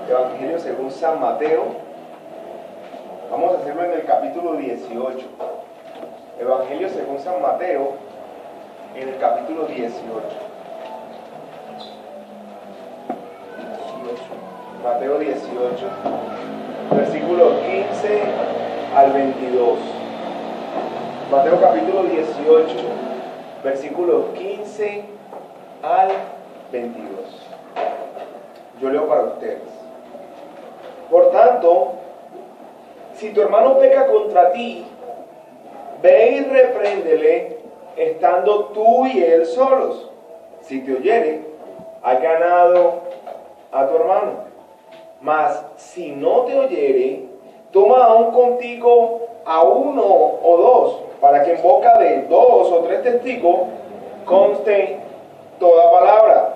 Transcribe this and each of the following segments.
Evangelio según San Mateo. Vamos a hacerlo en el capítulo 18. Evangelio según San Mateo, en el capítulo 18. Mateo 18, versículos 15 al 22. Mateo capítulo 18, versículos 15 al 22. Yo leo para ustedes. Por tanto, si tu hermano peca contra ti, ve y repréndele, estando tú y él solos. Si te oyere, has ganado a tu hermano. Mas si no te oyere, toma aún contigo a uno o dos, para que en boca de dos o tres testigos conste toda palabra.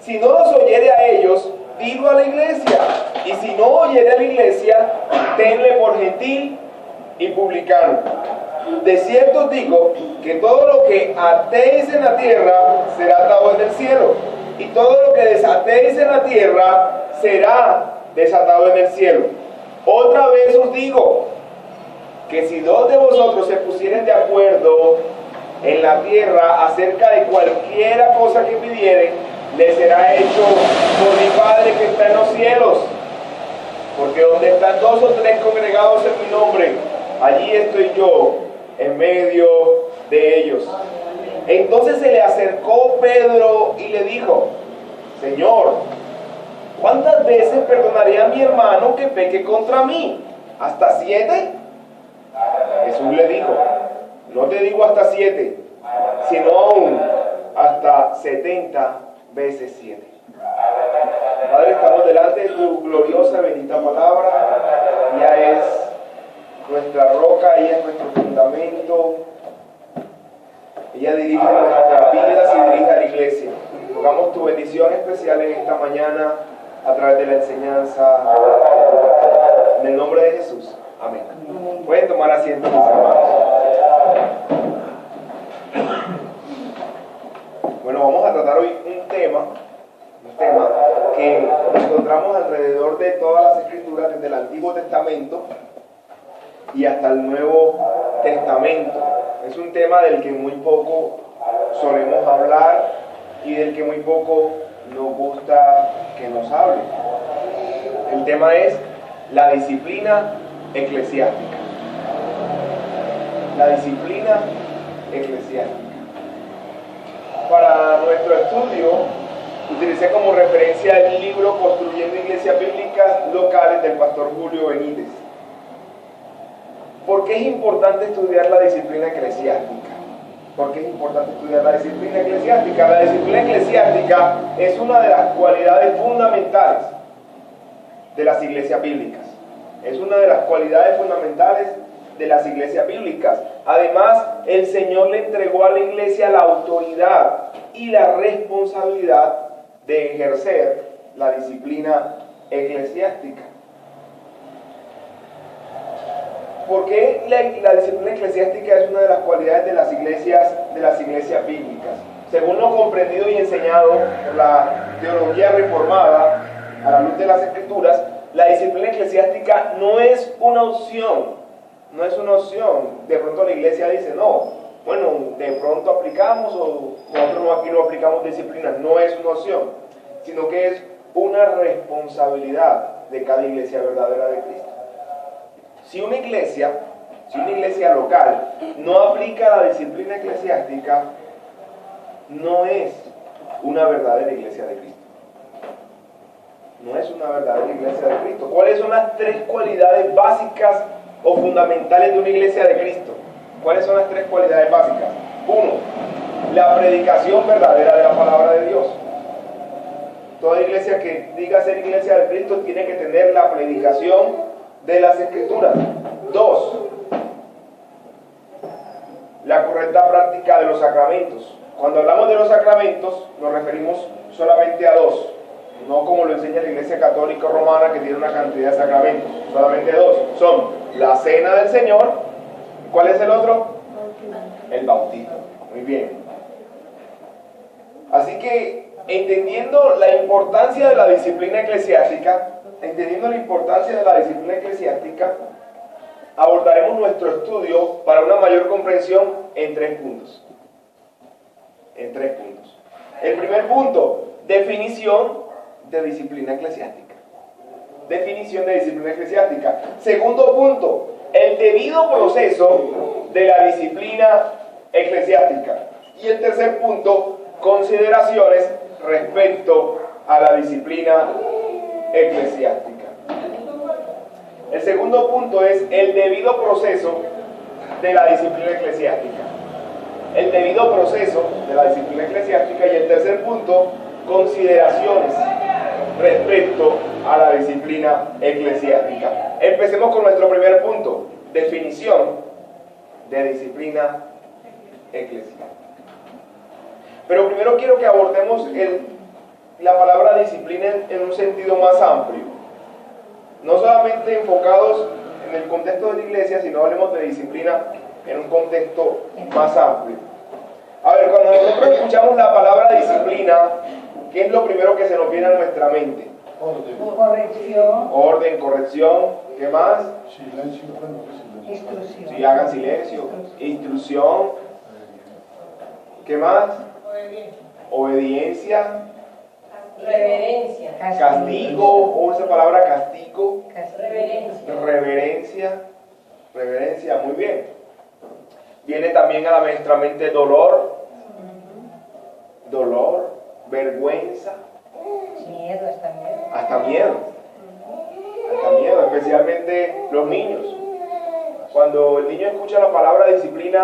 Si no los oyere a ellos, dilo a la iglesia. Y si no oyere a la iglesia, tenle por gentil y publicano. De cierto os digo que todo lo que atéis en la tierra será atado en el cielo, y todo lo que desatéis en la tierra será desatado en el cielo. Otra vez os digo que si dos de vosotros se pusieren de acuerdo en la tierra acerca de cualquiera cosa que pidieren, le será hecho por mi Padre que está en los cielos. Porque donde están dos o tres congregados en mi nombre, allí estoy yo en medio de ellos. Entonces se le acercó Pedro y le dijo: Señor, ¿cuántas veces perdonaré a mi hermano que peque contra mí? ¿Hasta 7? Jesús le dijo: no te digo hasta 7, sino aún hasta 70 veces 7. Padre, estamos delante de tu gloriosa y bendita palabra. Ella es nuestra roca, ella es nuestro fundamento. Ella dirige nuestras vidas y dirige a la iglesia. Rogamos tu bendición especial en esta mañana a través de la enseñanza. En el nombre de Jesús. Amén. Pueden tomar asiento, mis hermanos. Bueno, vamos a tratar hoy un tema que encontramos alrededor de todas las escrituras, desde el Antiguo Testamento y hasta el Nuevo Testamento. Es un tema del que muy poco solemos hablar y del que muy poco nos gusta que nos hable. El tema es la disciplina eclesiástica. La disciplina eclesiástica. Para nuestro estudio, utilicé como referencia el libro Construyendo Iglesias Bíblicas Locales del pastor Julio Benítez. ¿Por qué es importante estudiar la disciplina eclesiástica? ¿Por qué es importante estudiar la disciplina eclesiástica? La disciplina eclesiástica es una de las cualidades fundamentales de las iglesias bíblicas. Es una de las cualidades fundamentales de las iglesias bíblicas. Además, el Señor le entregó a la iglesia la autoridad y la responsabilidad de ejercer la disciplina eclesiástica. ¿Por qué la disciplina eclesiástica es una de las cualidades de las iglesias bíblicas? Según lo comprendido y enseñado por la teología reformada a la luz de las Escrituras, la disciplina eclesiástica no es una opción. No es una opción. De pronto la iglesia dice, no, bueno, de pronto aplicamos o nosotros aquí no aplicamos disciplina. No es una opción, sino que es una responsabilidad de cada iglesia verdadera de Cristo. Si una iglesia local no aplica la disciplina eclesiástica, no es una verdadera iglesia de Cristo. No es una verdadera iglesia de Cristo. ¿Cuáles son las tres cualidades básicas o fundamentales de una iglesia de Cristo? ¿Cuáles son las tres cualidades básicas? 1. La predicación verdadera de la palabra de Dios. Toda iglesia que diga ser iglesia de Cristo tiene que tener la predicación de las Escrituras. 2. La correcta práctica de los sacramentos. Cuando hablamos de los sacramentos, nos referimos solamente a 2. No como lo enseña la Iglesia Católica Romana, que tiene una cantidad de sacramentos. Solamente 2. Son la cena del Señor. ¿Cuál es el otro? El bautismo. Muy bien. Así que entendiendo la importancia de la disciplina eclesiástica, abordaremos nuestro estudio para una mayor comprensión en 3 puntos. El primer punto, definición de disciplina eclesiástica. Segundo punto, el debido proceso de la disciplina eclesiástica. Y el tercer punto, consideraciones respecto a la disciplina eclesiástica. El segundo punto es el debido proceso de la disciplina eclesiástica. Y el tercer punto, consideraciones respecto a la disciplina eclesiástica. Empecemos con nuestro primer punto, definición de disciplina eclesiástica. Pero primero quiero que abordemos la palabra disciplina en un sentido más amplio. No solamente enfocados en el contexto de la iglesia, sino hablemos de disciplina en un contexto más amplio. A ver, cuando nosotros escuchamos la palabra disciplina, ¿qué es lo primero que se nos viene a nuestra mente? Orden, corrección, ¿qué más? Silencio, instrucción. Sí, hagan silencio. Instrucción. ¿Qué más? Obediencia. Reverencia. Castigo, o esa palabra castigo. Reverencia. Reverencia, muy bien. Viene también a nuestra mente dolor, vergüenza, Miedo, hasta miedo, especialmente los niños. Cuando el niño escucha la palabra disciplina,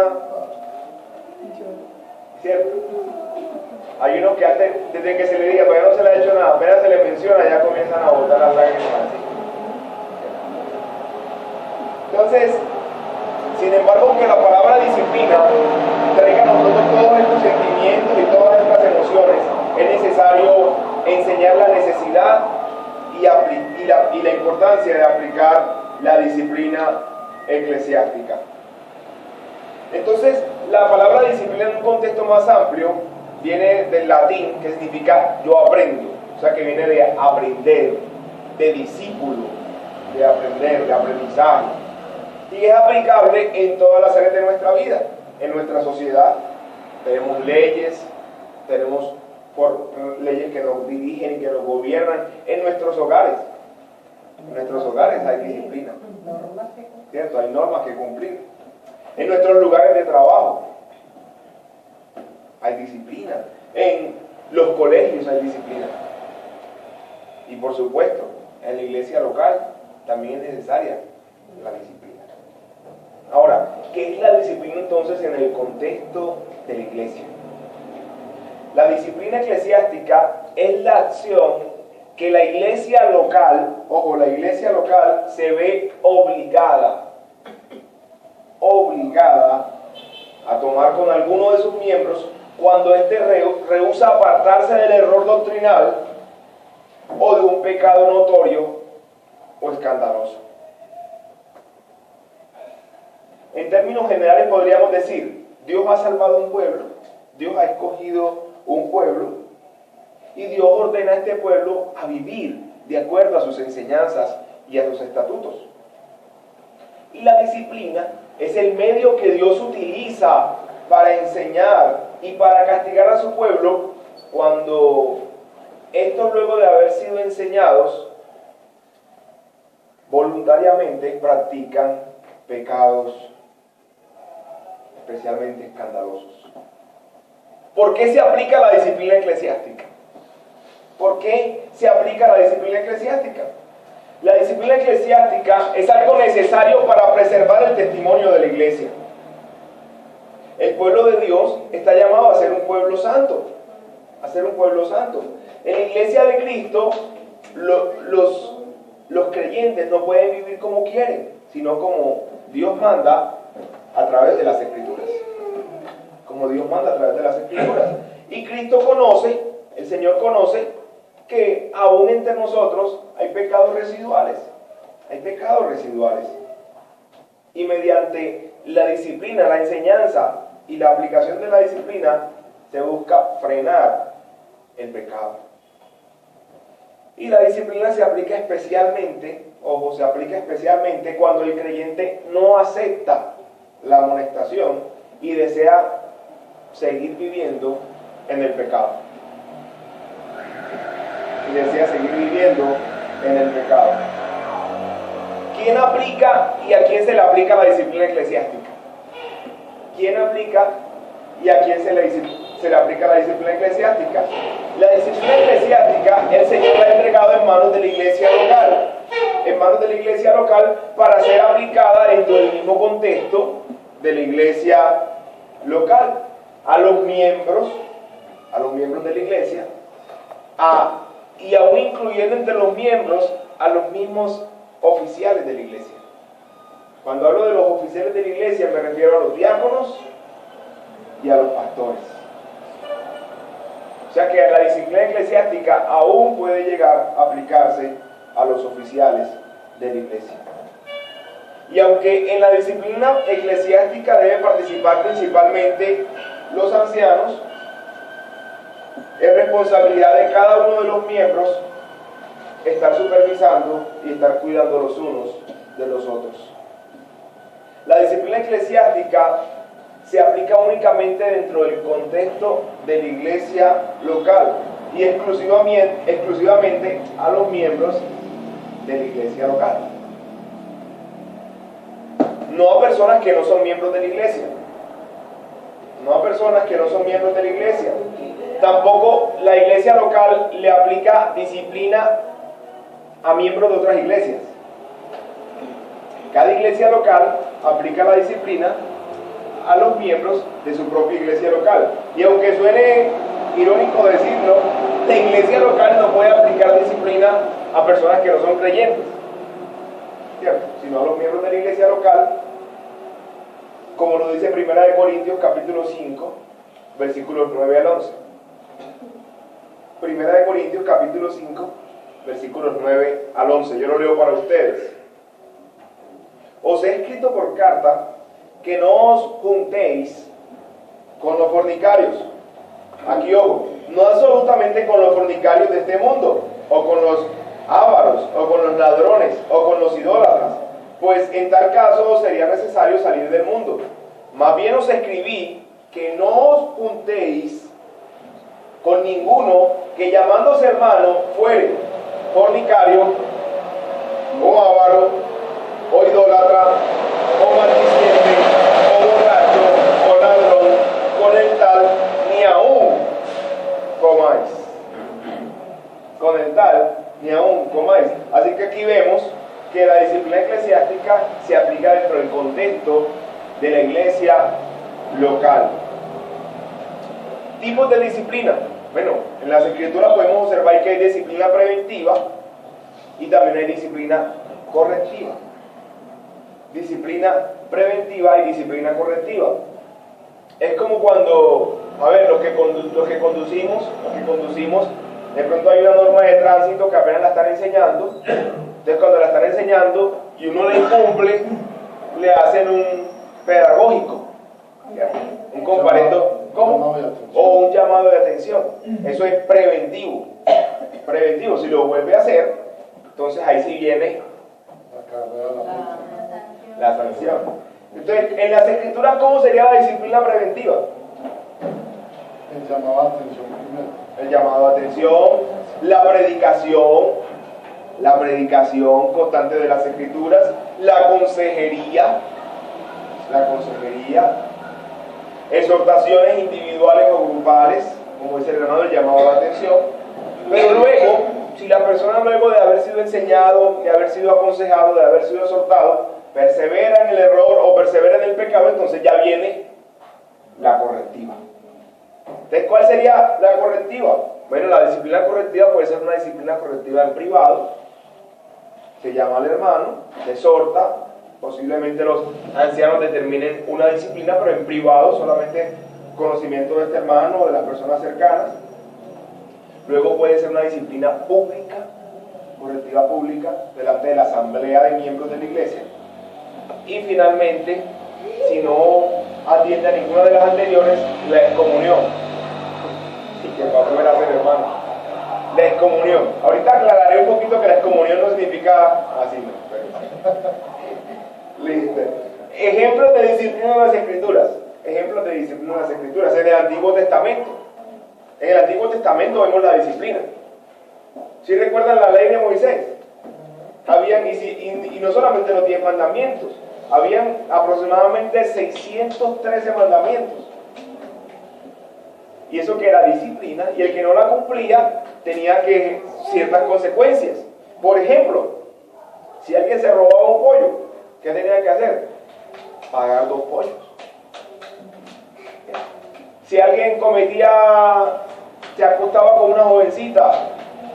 ¿cierto? Hay unos que antes, desde que se le diga, todavía no se le ha hecho nada, apenas se le menciona, ya comienzan a botar las lágrimas así. Entonces, sin embargo, que la palabra disciplina traiga a nosotros todos estos sentimientos y todas estas emociones, es necesario enseñar la necesidad y la importancia de aplicar la disciplina eclesiástica. Entonces, la palabra disciplina en un contexto más amplio viene del latín, que significa yo aprendo, o sea que viene de aprender, de discípulo, de aprender, de aprendizaje. Y es aplicable en todas las áreas de nuestra vida, en nuestra sociedad. Tenemos leyes, tenemos leyes que nos dirigen y que nos gobiernan en nuestros hogares. En nuestros hogares hay disciplina, ¿cierto? Hay normas que cumplir. En nuestros lugares de trabajo hay disciplina. En los colegios hay disciplina. Y por supuesto, en la iglesia local también es necesaria la disciplina. Ahora, ¿qué es la disciplina entonces en el contexto de la iglesia? La disciplina eclesiástica es la acción que la iglesia local, ojo, la iglesia local se ve obligada a tomar con alguno de sus miembros cuando éste rehúsa apartarse del error doctrinal o de un pecado notorio o escandaloso. En términos generales podríamos decir, Dios ha salvado un pueblo, Dios ha escogido un pueblo y Dios ordena a este pueblo a vivir de acuerdo a sus enseñanzas y a sus estatutos. Y la disciplina es el medio que Dios utiliza para enseñar y para castigar a su pueblo cuando estos, luego de haber sido enseñados, voluntariamente practican pecados especialmente escandalosos. ¿Por qué se aplica la disciplina eclesiástica? ¿Por qué se aplica la disciplina eclesiástica? La disciplina eclesiástica es algo necesario para preservar el testimonio de la iglesia. El pueblo de Dios está llamado a ser un pueblo santo. A ser un pueblo santo. En la iglesia de Cristo, los creyentes no pueden vivir como quieren, sino como Dios manda a través de las Escrituras. Como Dios manda a través de las Escrituras. Y Cristo conoce, el Señor conoce, que aún entre nosotros hay pecados residuales. Hay pecados residuales. Y mediante la disciplina, la enseñanza y la aplicación de la disciplina, se busca frenar el pecado. Y la disciplina se aplica especialmente, ojo, se aplica especialmente cuando el creyente no acepta la amonestación y desea seguir viviendo en el pecado. Y desea seguir viviendo en el pecado. ¿Quién aplica y a quién se le aplica la disciplina eclesiástica? ¿Quién aplica y a quién se le aplica la disciplina eclesiástica? La disciplina eclesiástica el Señor la ha entregado en manos de la iglesia local. En manos de la iglesia local para ser aplicada dentro del mismo contexto de la iglesia local. A los miembros de la iglesia, y aún incluyendo entre los miembros a los mismos oficiales de la iglesia. Cuando hablo de los oficiales de la iglesia me refiero a los diáconos y a los pastores. O sea que la disciplina eclesiástica aún puede llegar a aplicarse a los oficiales de la iglesia. Y aunque en la disciplina eclesiástica deben participar principalmente los ancianos, es responsabilidad de cada uno de los miembros estar supervisando y estar cuidando los unos de los otros. La disciplina eclesiástica se aplica únicamente dentro del contexto de la iglesia local y exclusivamente a los miembros de la iglesia local. No a personas que no son miembros de la iglesia. No a personas que no son miembros de la iglesia. Tampoco la iglesia local le aplica disciplina a miembros de otras iglesias. Cada iglesia local aplica la disciplina a los miembros de su propia iglesia local. Y aunque suene irónico decirlo, la iglesia local no puede aplicar disciplina a personas que no son creyentes, ¿cierto? Sino a los miembros de la iglesia local, como lo dice 1 Corintios capítulo 5, versículos 9 al 11. 1 Corintios capítulo 5, versículos 9 al 11. Yo lo leo para ustedes. Os he escrito por carta que no os juntéis con los fornicarios. Aquí, ojo, no absolutamente con los fornicarios de este mundo, o con los ávaros, o con los ladrones, o con los idólatras, pues en tal caso sería necesario salir del mundo. Más bien os escribí que no os juntéis con ninguno que llamándose hermano fuere fornicario, o avaro, o idólatra, o maldiciente, o borracho, o ladrón, con el tal ni aún comáis. Con el tal ni aún comáis. Así que aquí vemos que la disciplina eclesiástica se aplica dentro del contexto de la iglesia local. Tipos de disciplina. Bueno, en las escrituras podemos observar que hay disciplina preventiva y también hay disciplina correctiva. Disciplina preventiva y disciplina correctiva. Es como cuando, los que conducimos, de pronto hay una norma de tránsito que apenas la están enseñando. Entonces cuando la están enseñando y uno la incumple, le hacen un pedagógico, un comparendo, ¿cómo? O un llamado de atención. Eso es preventivo. Preventivo, si lo vuelve a hacer, entonces ahí sí viene la sanción. Entonces, en las escrituras, ¿cómo sería la disciplina preventiva? El llamado a atención primero. El llamado a atención, la predicación constante de las escrituras, la consejería, exhortaciones individuales o grupales, como dice el hermano, el llamado a la atención. Pero luego, si la persona luego de haber sido enseñado, de haber sido aconsejado, de haber sido exhortado, persevera en el error o persevera en el pecado, entonces ya viene la correctiva. Entonces, ¿cuál sería la correctiva? Bueno, la disciplina correctiva puede ser una disciplina correctiva en privado. Se llama al hermano, se exhorta. Posiblemente los ancianos determinen una disciplina, pero en privado, solamente conocimiento de este hermano o de las personas cercanas. Luego puede ser una disciplina pública, correctiva pública, delante de la asamblea de miembros de la iglesia. Y finalmente, si no atiende a ninguna de las anteriores, la excomunión. y que va a volver a ser hermano. La excomunión. Ahorita aclararé un poquito que la excomunión no significa así, ¿no? Pero... Listo. Ejemplos de disciplina en las Escrituras. Ejemplos de disciplina en las Escrituras. En el Antiguo Testamento. En el Antiguo Testamento vemos la disciplina. ¿Sí recuerdan la ley de Moisés? Y no solamente los 10 mandamientos. Habían aproximadamente 613 mandamientos. Y eso que era disciplina, y el que no la cumplía tenía ciertas consecuencias. Por ejemplo, si alguien se robaba un pollo, ¿qué tenía que hacer? Pagar 2 pollos. Si alguien se acostaba con una jovencita,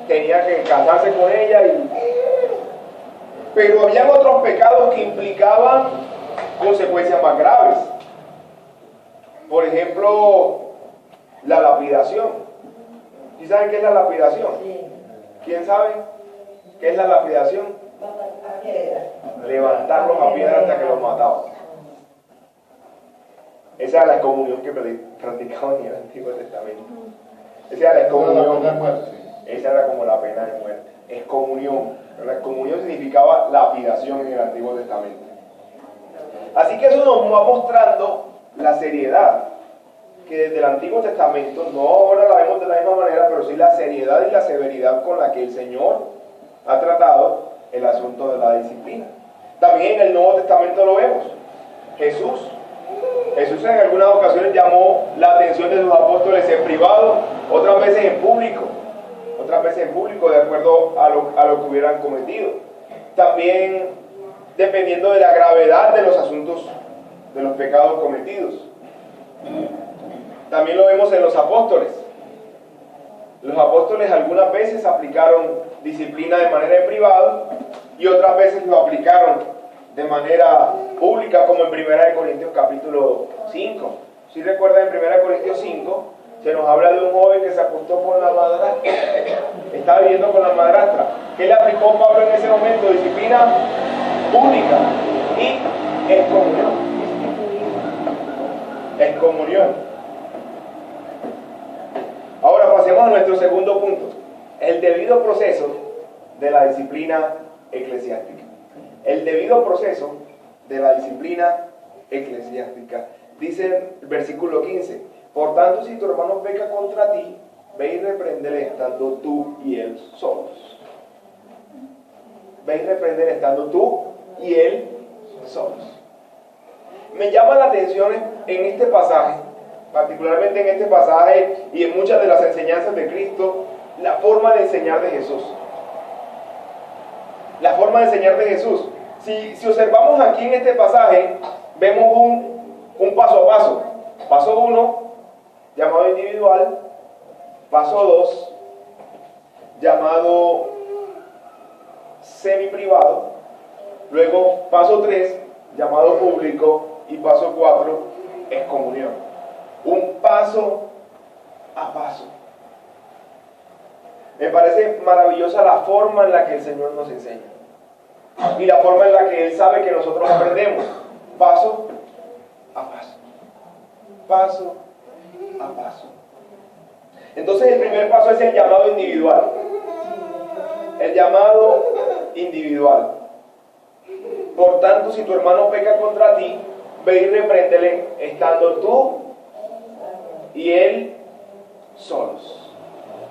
tenía que casarse con ella. Pero habían otros pecados que implicaban consecuencias más graves. Por ejemplo, la lapidación. ¿Sí saben qué es la lapidación? Sí. ¿Quién sabe qué es la lapidación? Levantarlos a piedra hasta que los mataban. Esa era la excomunión que practicaban en el Antiguo Testamento. Esa era la excomunión. Esa era como la pena de muerte. Excomunión. La excomunión significaba lapidación en el Antiguo Testamento. Así que eso nos va mostrando la seriedad que desde el Antiguo Testamento, no ahora la vemos de la misma manera, pero sí la seriedad y la severidad con la que el Señor ha tratado el asunto de la disciplina. También en el Nuevo Testamento lo vemos. Jesús en algunas ocasiones llamó la atención de sus apóstoles en privado, otras veces en público, de acuerdo a lo que hubieran cometido. También dependiendo de la gravedad de los asuntos, de los pecados cometidos. También lo vemos en los apóstoles. Los apóstoles algunas veces aplicaron disciplina de manera en privado y otras veces lo aplicaron de manera pública, como en 1 Corintios capítulo 5. Si recuerdan, en 1 Corintios 5 se nos habla de un joven que se acostó con la madrastra, estaba viviendo con la madrastra. ¿Qué le aplicó Pablo en ese momento? Disciplina pública y excomunión. Excomunión. Ahora pasemos a nuestro segundo punto, el debido proceso de la disciplina eclesiástica. El debido proceso de la disciplina eclesiástica. Dice el versículo 15, por tanto, si tu hermano peca contra ti, ve y repréndele estando tú y él solos. Ve y repréndele estando tú y él solos. Me llama la atención en este pasaje, particularmente en este pasaje y en muchas de las enseñanzas de Cristo, la forma de enseñar de Jesús. La forma de enseñar de Jesús. Si observamos aquí en este pasaje, vemos un paso a paso. Paso 1, llamado individual. Paso 2, llamado semi-privado. Luego, paso 3, llamado público. Y paso 4, excomunión. Un paso a paso. Me parece maravillosa la forma en la que el Señor nos enseña. Y la forma en la que Él sabe que nosotros aprendemos. Paso a paso. Paso a paso. Entonces el primer paso es el llamado individual. El llamado individual. Por tanto, si tu hermano peca contra ti, ve y repréndele estando tú y él solos.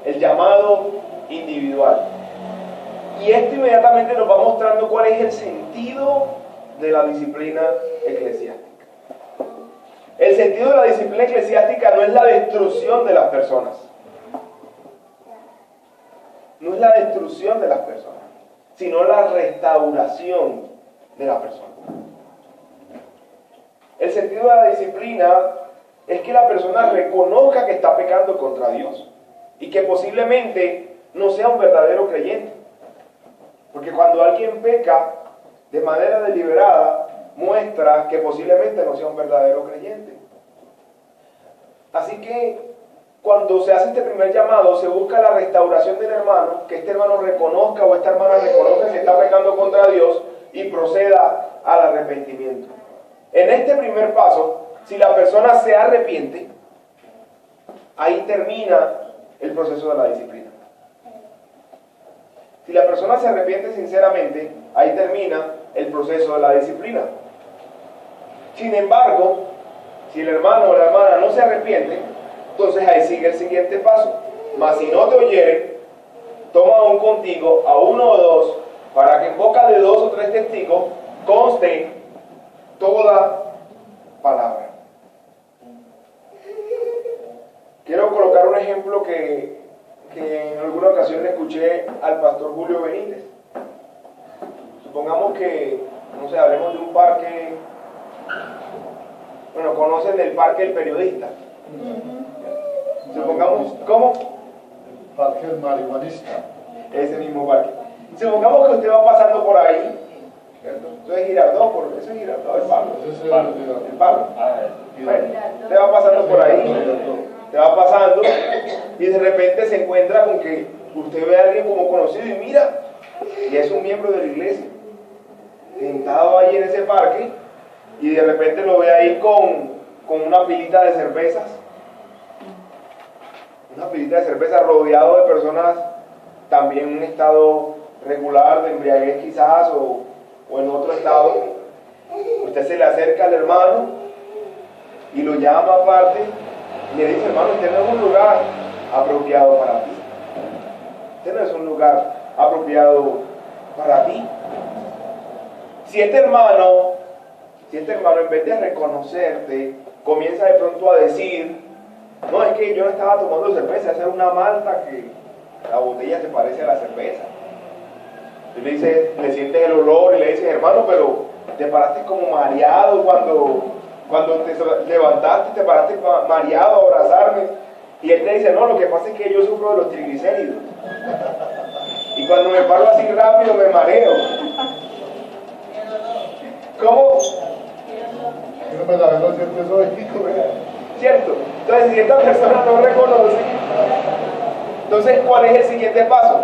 El llamado individual. Y esto inmediatamente nos va mostrando cuál es el sentido de la disciplina eclesiástica. El sentido de la disciplina eclesiástica no es la destrucción de las personas. No es la destrucción de las personas, sino la restauración de la persona. El sentido de la disciplina es que la persona reconozca que está pecando contra Dios y que posiblemente no sea un verdadero creyente. Porque cuando alguien peca de manera deliberada, muestra que posiblemente no sea un verdadero creyente. Así que cuando se hace este primer llamado, se busca la restauración del hermano, que este hermano reconozca o esta hermana reconozca que está pecando contra Dios y proceda al arrepentimiento. En este primer paso, si la persona se arrepiente, ahí termina el proceso de la disciplina. Si la persona se arrepiente sinceramente, ahí termina el proceso de la disciplina. Sin embargo, si el hermano o la hermana no se arrepiente, entonces ahí sigue el siguiente paso. Mas si no te oyere, toma aún contigo a uno o dos, para que en boca de 2 o 3 testigos conste toda palabra. Quiero colocar un ejemplo que en alguna ocasión le escuché al pastor Julio Benítez. Supongamos que, no sé, hablemos de un parque, bueno, conocen el parque del periodista. Supongamos, ¿cómo? El parque del marihuanista. Ese mismo parque. Supongamos que usted va pasando por ahí, ¿cierto? Eso es Girardot, eso es Girardot, el Pablo. El Pablo. Bueno, usted va pasando por ahí, te va pasando y de repente se encuentra con que usted ve a alguien como conocido y mira, y es un miembro de la iglesia, sentado ahí en ese parque, y de repente lo ve ahí con una pilita de cervezas, rodeado de personas también en un estado regular de embriaguez quizás o en otro estado. Usted se le acerca al hermano y lo llama aparte y le dice: hermano, usted no es un lugar apropiado para ti. Usted no es un lugar apropiado para ti. Si este hermano en vez de reconocerte, comienza de pronto a decir: no, es que yo no estaba tomando cerveza, esa era una malta que la botella se parece a la cerveza. Y le dice, le sientes el olor y le dices: hermano, pero te paraste como mareado cuando te levantaste, te paraste mareado a abrazarme. Y él te dice: no, lo que pasa es que yo sufro de los triglicéridos. Y cuando me paro así rápido me mareo. ¿Cómo? Yo no me la veo siempre soy. ¿Cierto? Entonces, si esta persona no reconoce, entonces, ¿cuál es el siguiente paso?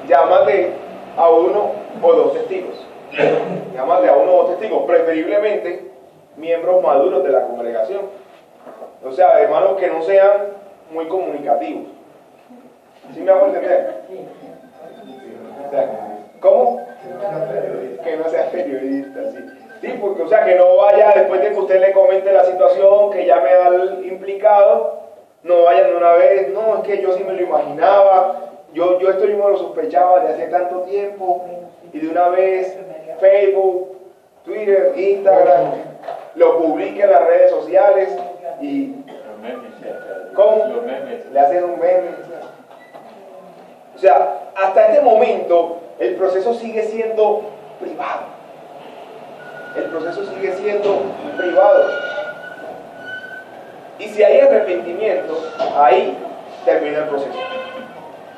Llámate a 1 o 2 testigos. Llámate a 1 o 2 testigos, preferiblemente miembros maduros de la congregación. O sea, hermanos que no sean muy comunicativos. ¿Sí me hago entender? O sea, ¿cómo? Que no sea periodista, sí. Sí, porque, o sea, que no vaya después de que usted le comente la situación, que llame al implicado, no vayan de una vez: no, es que yo sí me lo imaginaba, yo esto mismo lo sospechaba de hace tanto tiempo, y de una vez Facebook, Twitter, Instagram, lo publique en las redes sociales y... ¿Cómo? Le hacen un meme. O sea, hasta este momento el proceso sigue siendo privado. El proceso sigue siendo privado. Y si hay arrepentimiento, ahí termina el proceso.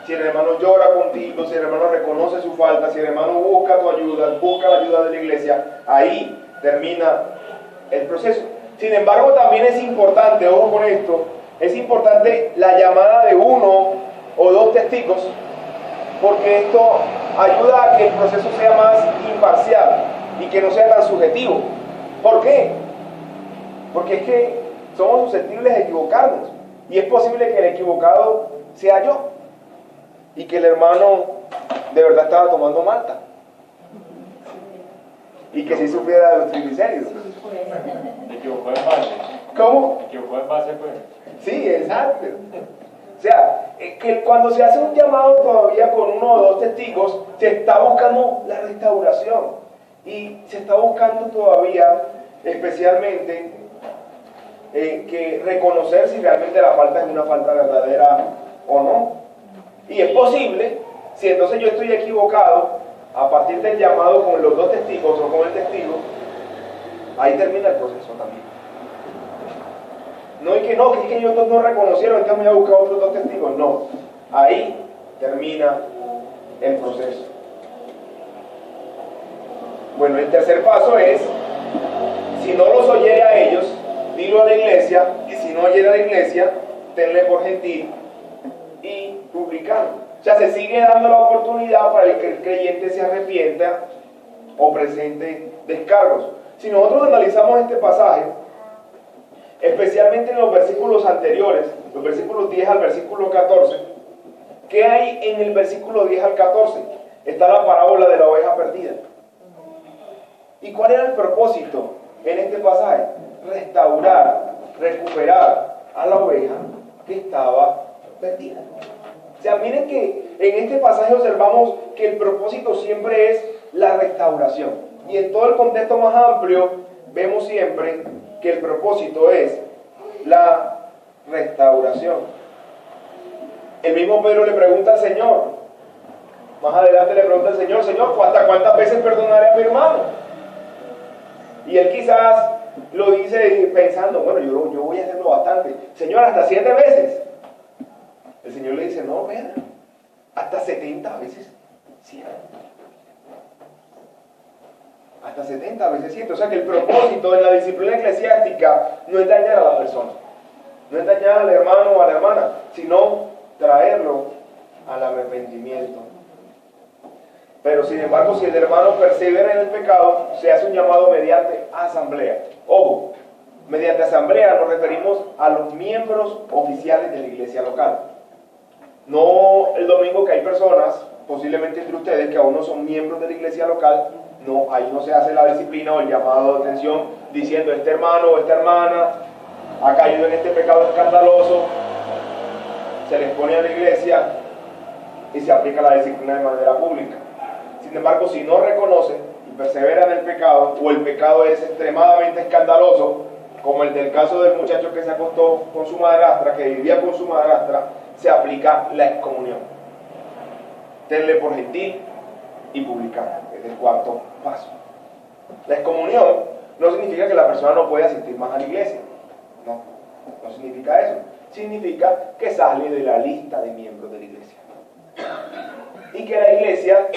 Si el hermano llora contigo, si el hermano reconoce su falta, si el hermano busca tu ayuda, busca la ayuda de la iglesia, ahí termina el proceso. Sin embargo, también es importante, ojo con esto, es importante la llamada de 1 o 2 testigos, porque esto ayuda a que el proceso sea más imparcial y que no sea tan subjetivo. ¿Por qué? Porque es que somos susceptibles de equivocarnos, y es posible que el equivocado sea yo y que el hermano de verdad estaba tomando malta y que sí sufriera de los triglicéridos. Me equivocó en base. ¿Cómo? Me equivocó en base, pues. Sí, exacto. O sea, que cuando se hace un llamado todavía con 1 o 2 testigos, se está buscando la restauración. Y se está buscando todavía, especialmente, que reconocer si realmente la falta es una falta verdadera o no. Y es posible, si entonces yo estoy equivocado, a partir del llamado con los 2 testigos o con el testigo, ahí termina el proceso también. No es que no, que es que ellos dos no reconocieron, entonces me voy a buscar otros 2 testigos. No, ahí termina el proceso. Bueno, el tercer paso es: si no los oyere a ellos, dilo a la iglesia, y si no oyere a la iglesia, tenle por gentil y publicado. O sea, se sigue dando la oportunidad para que el creyente se arrepienta o presente descargos. Si nosotros analizamos este pasaje, especialmente en los versículos anteriores, los versículos 10 al versículo 14. ¿Qué hay en el versículo 10 al 14? Está la parábola de la oveja perdida. ¿Y cuál era el propósito en este pasaje? Restaurar, recuperar a la oveja que estaba perdida. O sea, miren que en este pasaje observamos que el propósito siempre es la restauración. Y en todo el contexto más amplio, vemos siempre que el propósito es la restauración. El mismo Pedro le pregunta al Señor, más adelante le pregunta al Señor, Señor, ¿hasta cuántas veces perdonaré a mi hermano? Y él quizás lo dice pensando, bueno, yo voy a hacerlo bastante. Señor, hasta 7 veces. El Señor le dice, no, mira, hasta 70 veces 7. Hasta 70 veces 7. O sea que el propósito en la disciplina eclesiástica no es dañar a la persona, no es dañar al hermano o a la hermana, sino traerlo al arrepentimiento. Pero sin embargo, si el hermano persevera en el pecado, se hace un llamado mediante asamblea. Ojo, mediante asamblea nos referimos a los miembros oficiales de la iglesia local. No el domingo que hay personas, posiblemente entre ustedes, que aún no son miembros de la iglesia local. No, ahí no se hace la disciplina o el llamado de atención diciendo este hermano o esta hermana ha caído en este pecado escandaloso. Se les pone a la iglesia y se aplica la disciplina de manera pública. Sin embargo, si no reconocen y perseveran en el pecado, o el pecado es extremadamente escandaloso, como el del caso del muchacho que se acostó con su madrastra, que vivía con su madrastra, se aplica la excomunión. Tenle por gentil y publicar. Es el cuarto paso. La excomunión no significa que la persona no pueda asistir más a la iglesia. No significa eso. Significa que sale de la lista de miembros de la iglesia. Y que la iglesia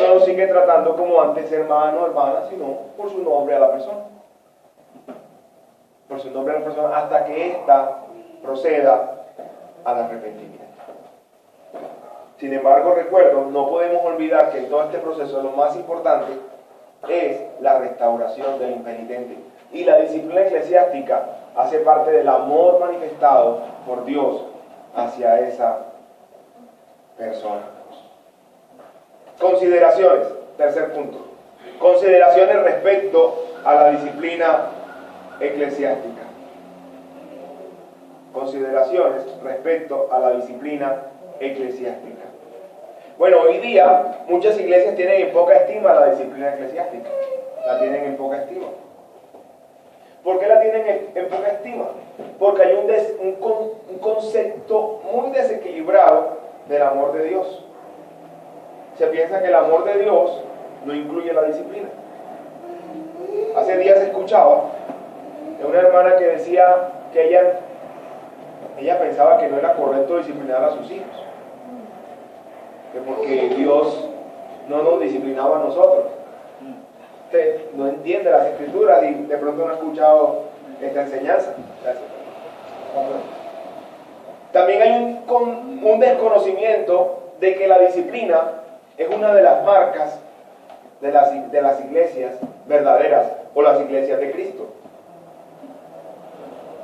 no lo sigue tratando como antes hermano o hermana, sino por su nombre a la persona. Por su nombre a la persona, hasta que ésta proceda al arrepentimiento. Sin embargo, recuerdo, no podemos olvidar que en todo este proceso lo más importante es la restauración del impenitente. Y la disciplina eclesiástica hace parte del amor manifestado por Dios hacia esa persona. Consideraciones, tercer punto. Consideraciones respecto a la disciplina eclesiástica. Consideraciones respecto a la disciplina eclesiástica. Bueno, hoy día muchas iglesias tienen en poca estima la disciplina eclesiástica. La tienen en poca estima. ¿Por qué la tienen en poca estima? Porque hay un concepto muy desequilibrado del amor de Dios. Se piensa que el amor de Dios no incluye la disciplina. Hace días escuchaba de una hermana que decía que ella pensaba que no era correcto disciplinar a sus hijos, que porque Dios no nos disciplinaba a nosotros. Usted no entiende las escrituras y de pronto no ha escuchado esta enseñanza. Gracias. También hay un desconocimiento de que la disciplina es una de las marcas de las iglesias verdaderas o las iglesias de Cristo.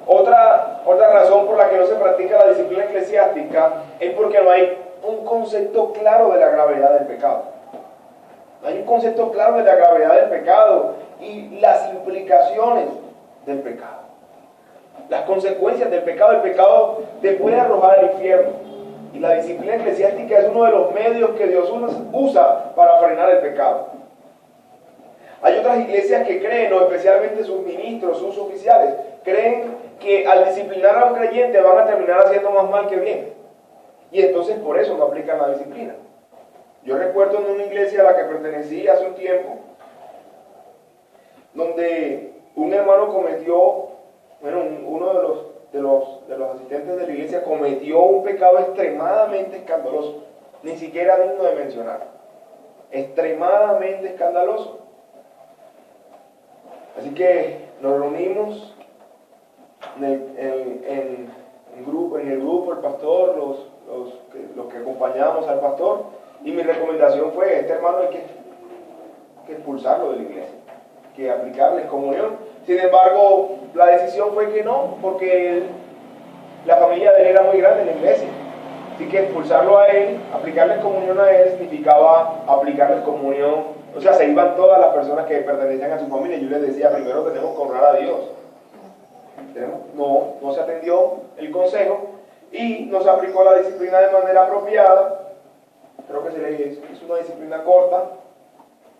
Otra razón por la que no se practica la disciplina eclesiástica es porque no hay un concepto claro de la gravedad del pecado. No hay un concepto claro de la gravedad del pecado y las implicaciones del pecado. Las consecuencias del pecado. El pecado te puede arrojar al infierno. Y la disciplina eclesiástica es uno de los medios que Dios usa para frenar el pecado. Hay otras iglesias que creen, o especialmente sus ministros, sus oficiales, creen que al disciplinar a un creyente van a terminar haciendo más mal que bien. Y entonces por eso no aplican la disciplina. Yo recuerdo en una iglesia a la que pertenecí hace un tiempo, donde un hermano cometió, uno de los asistentes de la iglesia cometió un pecado extremadamente escandaloso, ni siquiera digno de mencionar, extremadamente escandaloso. Así que nos reunimos en el grupo, el pastor, los que acompañábamos al pastor, y mi recomendación fue, este hermano hay que expulsarlo de la iglesia. que aplicarles comunión. Sin embargo, la decisión fue que no, porque la familia de él era muy grande en la iglesia. Así que expulsarlo a él, aplicarles comunión a él, significaba aplicarles comunión. O sea, se iban todas las personas que pertenecían a su familia. Yo les decía, primero tenemos que honrar a Dios. No se atendió el consejo y no se aplicó la disciplina de manera apropiada. Creo que se le hizo una disciplina corta.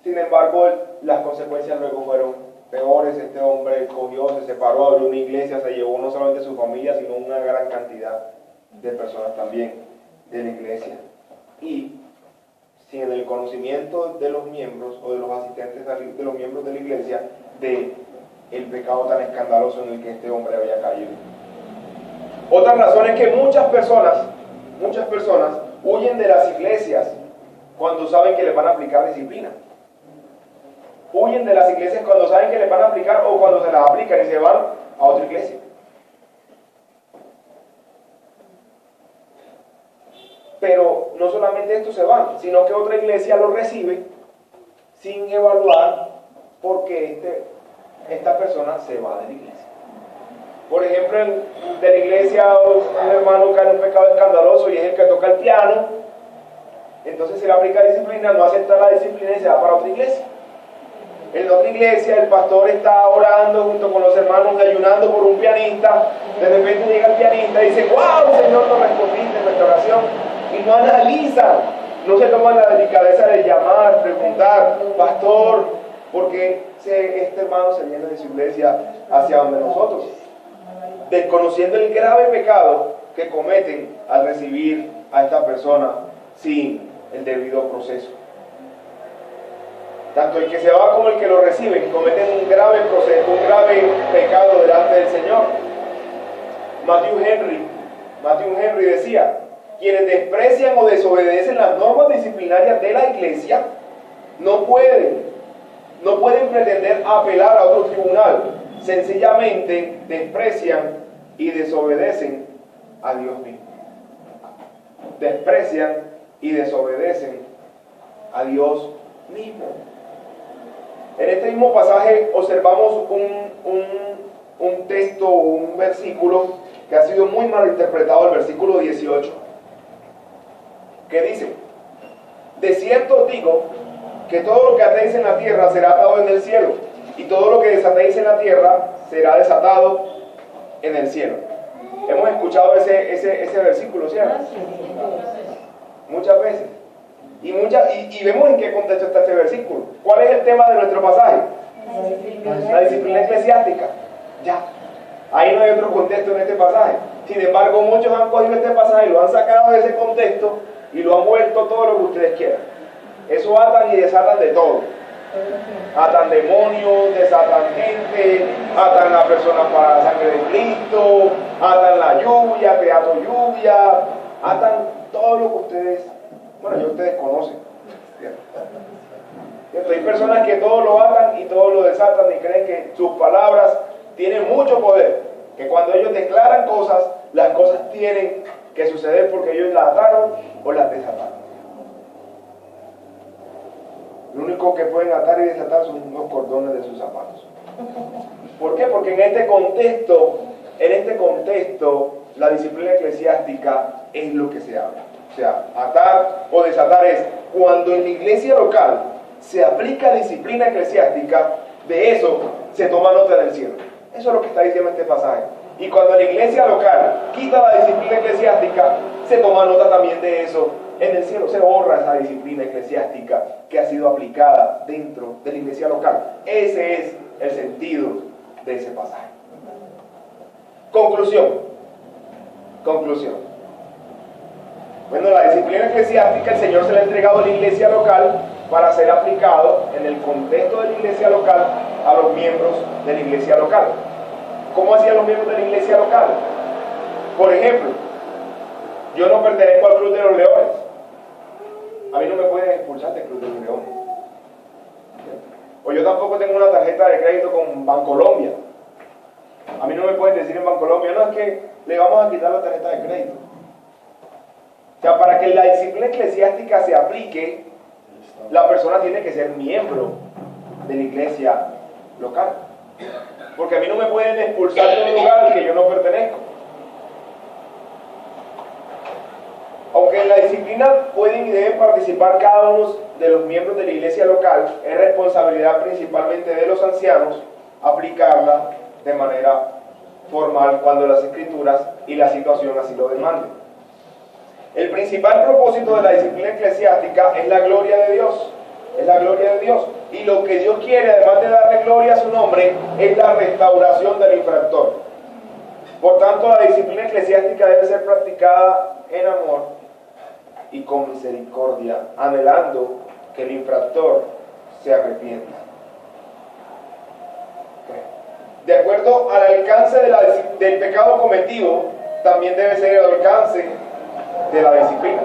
Sin embargo, las consecuencias luego fueron peores. Este hombre cogió, se separó, abrió una iglesia, se llevó no solamente su familia, sino una gran cantidad de personas también de la iglesia. Y sin el conocimiento de los miembros o de los asistentes de los miembros de la iglesia de el pecado tan escandaloso en el que este hombre había caído. Otra razón es que muchas personas huyen de las iglesias cuando saben que les van a aplicar disciplina. Huyen de las iglesias cuando saben que les van a aplicar o cuando se las aplican y se van a otra iglesia. Pero no solamente estos se van, sino que otra iglesia los recibe sin evaluar por qué esta persona se va de la iglesia. Por ejemplo, de la iglesia un hermano cae en un pecado escandaloso y es el que toca el piano, entonces se le aplica disciplina, no acepta la disciplina y se va para otra iglesia. En otra iglesia el pastor está orando junto con los hermanos, ayunando por un pianista, de repente llega el pianista y dice, wow, Señor, no respondiste en nuestra oración, y no analizan, no se toman la delicadeza de llamar, preguntar, pastor, ¿por qué este hermano se viene de su iglesia hacia donde nosotros? Desconociendo el grave pecado que cometen al recibir a esta persona sin el debido proceso. Tanto el que se va como el que lo recibe cometen un grave pecado delante del Señor. Matthew Henry decía, quienes desprecian o desobedecen las normas disciplinarias de la iglesia no pueden pretender apelar a otro tribunal, sencillamente desprecian y desobedecen a Dios mismo. Desprecian y desobedecen a Dios mismo. En este mismo pasaje observamos un texto, un versículo que ha sido muy mal interpretado, el versículo 18, que dice, de cierto os digo que todo lo que atéis en la tierra será atado en el cielo, y todo lo que desatéis en la tierra será desatado en el cielo. Hemos escuchado ese versículo, ¿cierto? Muchas veces. Y vemos en qué contexto está este versículo. ¿Cuál es el tema de nuestro pasaje? La disciplina eclesiástica. Ya. Ahí no hay otro contexto en este pasaje. Sin embargo, muchos han cogido este pasaje y lo han sacado de ese contexto y lo han vuelto todo lo que ustedes quieran. Eso atan y desatan de todo. Atan demonios, desatan gente, atan a personas para la sangre de Cristo, atan la lluvia, teatro lluvia, atan todo lo que ustedes conocen. ¿Cierto? Hay personas que todo lo atan y todo lo desatan y creen que sus palabras tienen mucho poder, que cuando ellos declaran cosas, las cosas tienen que suceder porque ellos las ataron o las desataron. Lo único que pueden atar y desatar son los cordones de sus zapatos. ¿Por qué? Porque en este contexto, la disciplina eclesiástica es lo que se habla. O sea, atar o desatar es cuando en la iglesia local se aplica disciplina eclesiástica, de eso se toma nota del cielo. Eso es lo que está diciendo este pasaje. Y cuando la iglesia local quita la disciplina eclesiástica, se toma nota también de eso en el cielo. Se borra esa disciplina eclesiástica que ha sido aplicada dentro de la iglesia local. Ese es el sentido de ese pasaje. Conclusión. Bueno, la disciplina eclesiástica el Señor se la ha entregado a la iglesia local para ser aplicado en el contexto de la iglesia local a los miembros de la iglesia local. ¿Cómo hacían los miembros de la iglesia local? Por ejemplo, yo no pertenezco al Club de los Leones. A mí no me pueden expulsar del Club de los Leones. O yo tampoco tengo una tarjeta de crédito con Bancolombia. A mí no me pueden decir en Bancolombia, no, es que le vamos a quitar la tarjeta de crédito. O sea, para que la disciplina eclesiástica se aplique, la persona tiene que ser miembro de la iglesia local. Porque a mí no me pueden expulsar de un lugar al que yo no pertenezco. Aunque en la disciplina pueden y deben participar cada uno de los miembros de la iglesia local, es responsabilidad principalmente de los ancianos aplicarla de manera formal cuando las escrituras y la situación así lo demanden. El principal propósito de la disciplina eclesiástica es la gloria de Dios. Es la gloria de Dios. Y lo que Dios quiere, además de darle gloria a su nombre, es la restauración del infractor. Por tanto, la disciplina eclesiástica debe ser practicada en amor y con misericordia, anhelando que el infractor se arrepienta. De acuerdo al alcance del pecado cometido, también debe ser el alcance de la disciplina.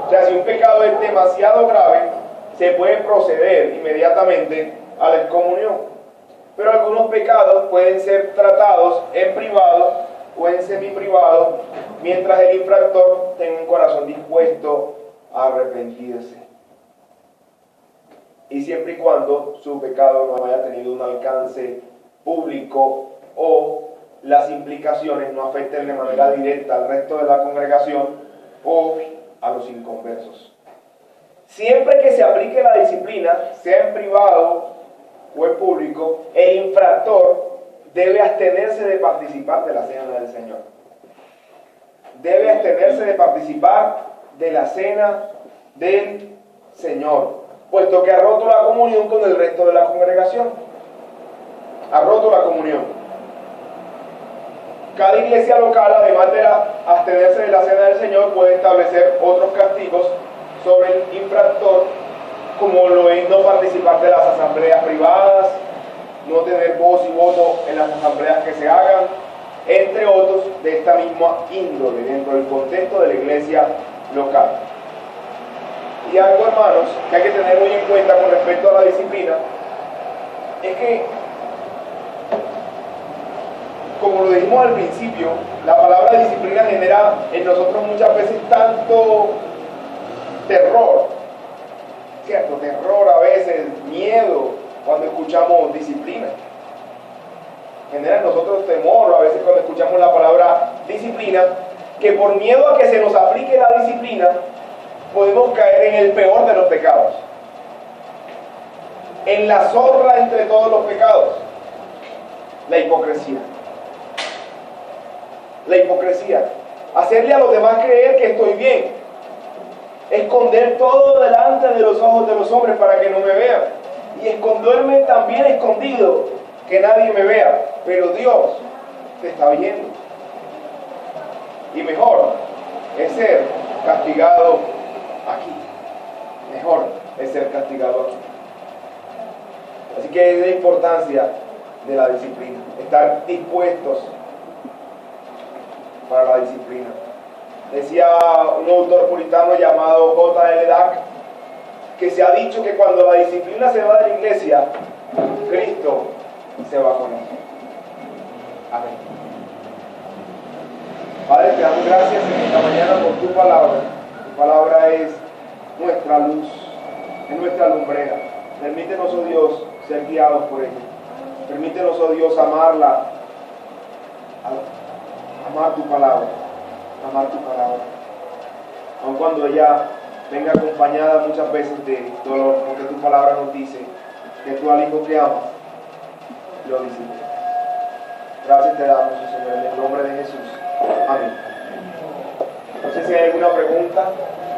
O sea, si un pecado es demasiado grave, se puede proceder inmediatamente a la excomunión. Pero algunos pecados pueden ser tratados en privado o en semiprivado, mientras el infractor tenga un corazón dispuesto a arrepentirse. Y siempre y cuando su pecado no haya tenido un alcance público o las implicaciones no afecten de manera directa al resto de la congregación o a los inconversos. Siempre que se aplique la disciplina, sea en privado o en público, el infractor debe abstenerse de participar de la cena del Señor. Debe abstenerse de participar de la cena del Señor, puesto que ha roto la comunión con el resto de la congregación. Ha roto la comunión. Cada iglesia local, además de abstenerse de la cena del Señor, puede establecer otros castigos sobre el infractor, como lo es no participar de las asambleas privadas, no tener voz y voto en las asambleas que se hagan, entre otros de esta misma índole, dentro del contexto de la iglesia local. Y algo, hermanos, que hay que tener muy en cuenta con respecto a la disciplina, es que, como lo dijimos al principio, la palabra disciplina genera en nosotros muchas veces tanto terror, ¿cierto? Terror a veces, miedo cuando escuchamos disciplina. Genera en nosotros temor a veces cuando escuchamos la palabra disciplina, que por miedo a que se nos aplique la disciplina, podemos caer en el peor de los pecados, en la zorra entre todos los pecados, la hipocresía. La hipocresía, hacerle a los demás creer que estoy bien, esconder todo delante de los ojos de los hombres para que no me vean, y esconderme también escondido, que nadie me vea, pero Dios te está viendo. Y mejor es ser castigado aquí, mejor es ser castigado aquí. Así que es la importancia de la disciplina, estar dispuestos para la disciplina. Decía un autor puritano llamado J.L. Dack que se ha dicho que cuando la disciplina se va de la iglesia, Cristo se va con ella. Amén. Padre, te damos gracias en esta mañana por tu palabra. Tu palabra es nuestra luz, es nuestra lumbrera. Permítenos, oh Dios, ser guiados por ella. Permítenos, oh Dios, amarla, amar tu palabra, amar tu palabra. Aun cuando ella venga acompañada muchas veces de dolor, porque tu palabra nos dice que tú al hijo que amas, lo disciplinas. Gracias te damos, Señor, en el nombre de Jesús. Amén. No sé si hay alguna pregunta.